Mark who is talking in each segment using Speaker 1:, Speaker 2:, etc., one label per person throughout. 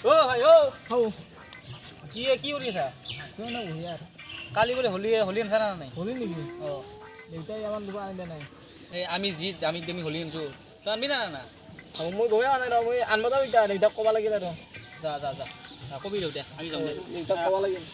Speaker 1: ভাই কি কৰি আছা? কালি বোলে হোলী আনছা না নাই?
Speaker 2: হোলী নেকি? দেউতাই আমাৰ দিব আনিলে নাই।
Speaker 1: এই আমি দামি হোলী আনছো তই আনবি না না?
Speaker 2: মই গৈ আনা নাই, মই আনব যাম এতিয়া। দেউতাক ক'ব লাগিল আৰু।
Speaker 1: যা কবি দেউতা আমি যাম।
Speaker 2: দেউতাক ক'ব লাগিল।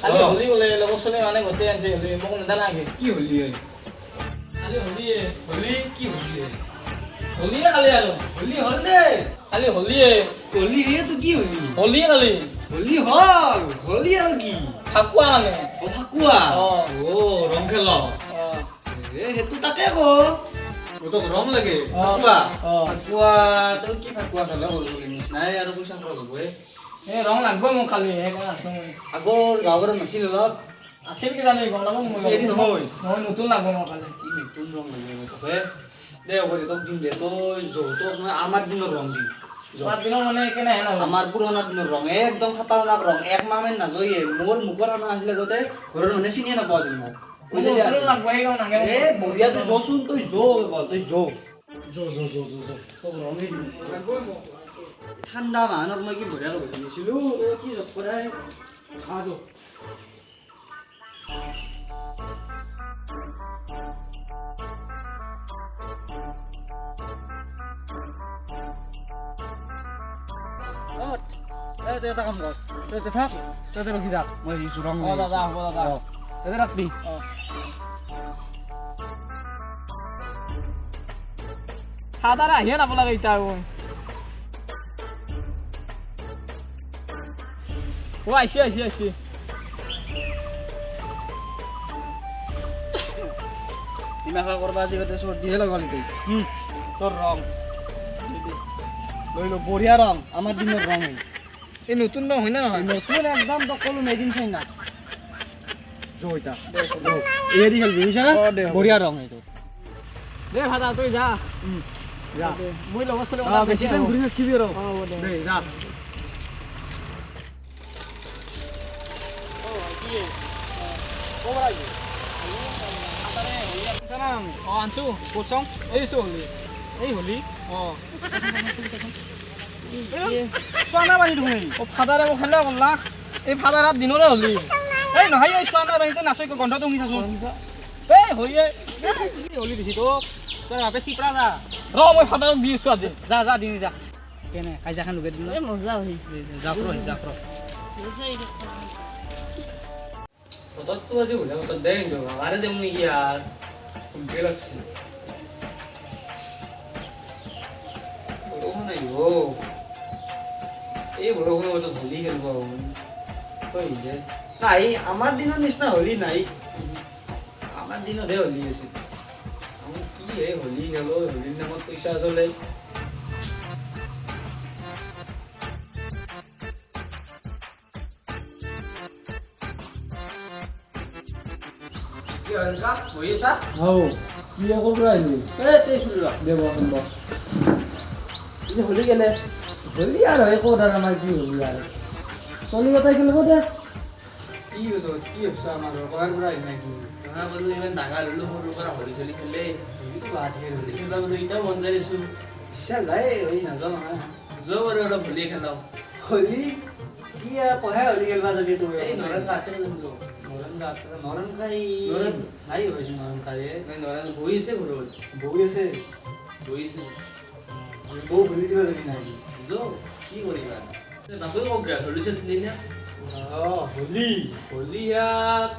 Speaker 2: কালি হোলী বোলে লগৰ ছোৱালী মানে গোটেই আনছে হোলী, মোক নেজানা কি?
Speaker 1: কি হোলী হয়?
Speaker 2: কালি হোলীয়ে
Speaker 1: কি হোলী হয়?
Speaker 2: হোলীয়ে কালি আৰু
Speaker 1: হোলী হ'ল দে।
Speaker 2: কালি হোলীয়ে
Speaker 1: হোলী সেয়েতো কি হোলী?
Speaker 2: হোলী কালি
Speaker 1: হোলী হ'ল হোলী আৰু কি?
Speaker 2: ফাকুৱা মানে
Speaker 1: ফাকুৱা ৰং খেল
Speaker 2: অঁ
Speaker 1: সেইটো তাকে ক তোক ৰং লাগে
Speaker 2: ফাকুৱা
Speaker 1: ফাকুৱা তই কি ফাকুৱা খেল হ'ল নিচিনাই আৰু পইচা খৰচ হ'ব
Speaker 2: এই ৰং লাগব মোক কালি সেইকাৰণে আছো মই।
Speaker 1: আগৰ গাঁৱৰ নাছিল অলপ
Speaker 2: আছিল কি জানি গম নাপাম মই।
Speaker 1: এদিন নহয়
Speaker 2: নতুন লাগব মোক কালি।
Speaker 1: কি নতুন ৰং লাগে তোকে দে হ'ব দে তোক দিম দে তই তোক মই আমাৰ দিনৰ ৰং দিম।
Speaker 2: যোৱাৰ দিনৰ মানে কেনে হেন
Speaker 1: আমাৰ পুৰণা দিনৰ ৰং একদম খাতাৰনাক ৰং একমাহ মান নাজয়ে মোৰ মুখৰ খানা আছিলে গোটে ঘৰৰ মানে চিনিয়ে নাপাওঁ আছিল মোক
Speaker 2: লাগব সেইকাৰণে
Speaker 1: এ বঢ়িয়া তই যচোন তই তই তোক ৰঙে দিম ঠাণ্ডা মাহত মই কি বঢ়িয়া কৰি দিছিলো কি জব কৰাই এটা কাম কৰ তই থাক তই ৰখি থাক মই ৰং
Speaker 2: দাদা হ'ব দাদা
Speaker 1: তই ৰাখবি
Speaker 2: সাদাৰে আহিয়ে নাপ লাগে এতিয়া আৰু আহিছে
Speaker 1: ইমাখা কৰবা আজি গোটেই চৰ্দিহে লগালি তই তোৰ ৰং লৈ ল বঢ়িয়া ৰং আমাৰ দিনৰ ৰং
Speaker 2: এই নতুন ৰং হয় না নহয়?
Speaker 1: নতুন একদম তই ক'লো মেড ইন চাইনা এৰি খেলবি বুজিছা না বঢ়িয়া ৰং এইটো
Speaker 2: দে ভাদা তই যা
Speaker 1: যা
Speaker 2: মই লগৰ ছোৱালী
Speaker 1: বেছি টাইম ঘূৰি নাথাকিবি আৰু দে যা
Speaker 2: আনছো ক'ত চাওঁ এইছো হোলী
Speaker 1: এই হোলী
Speaker 2: চোৱানা পানী তুমি ফাদাৰে মোক খেলা কৰলা এই ফাদাৰ হাত দিনৰে হ'লি এই নহয় এই চোৱানা পানীতে নাচই গন্ধটো শুনি চাচোন এই হয়ে
Speaker 1: হোলী দিছি তোক তই ভাবে চিপৰা যা
Speaker 2: ৰ মই ফাদাৰক দি আছো আজি
Speaker 1: যা দিনি যা কেনে কাইজাখান লগাই দিম
Speaker 3: মজা হৈছে
Speaker 1: জাফৰ বতৰটো আজি বঢ়িয়া বতৰ দে কিন্তু আৰে যাম নেকি ইয়াৰ খুবকে লাগছে বৰষুণ আহিব এই বৰষুণৰ বতৰত হোলী খেলিব নাই আমাৰ দিনৰ নিচিনা হোলী নাই আমাৰ দিনতহে হোলী আছিল আমি কি হে হোলী খেলো হোলীৰ নামত পইচা চলে বহি আছা
Speaker 2: কি আকৌ পৰা আহিলি
Speaker 1: হোলী কেনে
Speaker 2: হোলী আৰু এই ক'ত আৰু আমাৰ কি হোলী আৰু চলি কথাই খেলিব দে
Speaker 1: কি হৈছে কি হৈছে আমাৰ ঘৰৰ পৰা আহি নাই কি বোলো ইমান ডাঙৰ হ'লো সৰুৰ পৰা হোলী চলি খেলে হোলীটো বাদ হোলী খেলিব বোলো এতিয়াও মন যাই দিছোঁ ইচ্ছা যায় হোলী নাযাওঁ নহয় যোৱা বাৰু অলপ হোলী খেলাওঁ হোলী কি পঢ়াই হোলী খেলিব যাবি তই এই নৰেন ৰাত্ৰে নৰেন খাই নাই ভাবিছোঁ নৰেন খাই নৰেন বহি আছে ঘৰত বহি আছে বৌ হোলী দিব যাবি নাই যোৱা কি কৰিবা যাবই কওক হোলী চলি না হোলী ইয়াক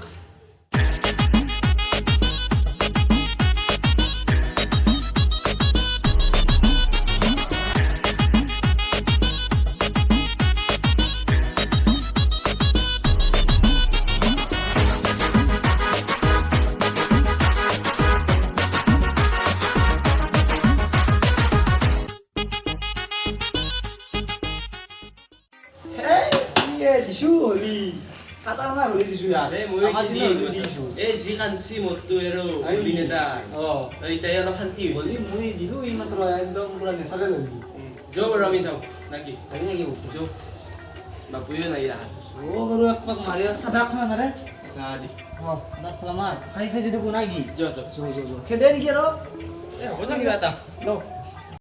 Speaker 1: দিছো হলি খাতা না হলি দিছো ইয়াৰ আমাৰ দিনে হলি দিছো
Speaker 3: এই যি কাঞ্চি মতটো আৰু হলি নেতা এতিয়া অলপ শান্তি হৈছে
Speaker 1: হলি মই দিলো এই মাত্ৰ একদম পুৰা নেচাৰেল হলি
Speaker 3: যাওঁ বাৰু আমি যাওঁ নাকি
Speaker 1: আমি নাকি
Speaker 3: যাওঁ বাপুয়ে নাই দেখা
Speaker 1: ও বাৰু এক পাক মাৰি সাদা খানা মাৰে
Speaker 3: না দি
Speaker 1: সাদা খালা মাৰ খাই খাই যদি কোনাই কি
Speaker 3: যাওঁ যাওঁ
Speaker 1: খেদে নেকি আৰু
Speaker 3: হ'ব চাগে কিবা এটা
Speaker 1: যাওঁ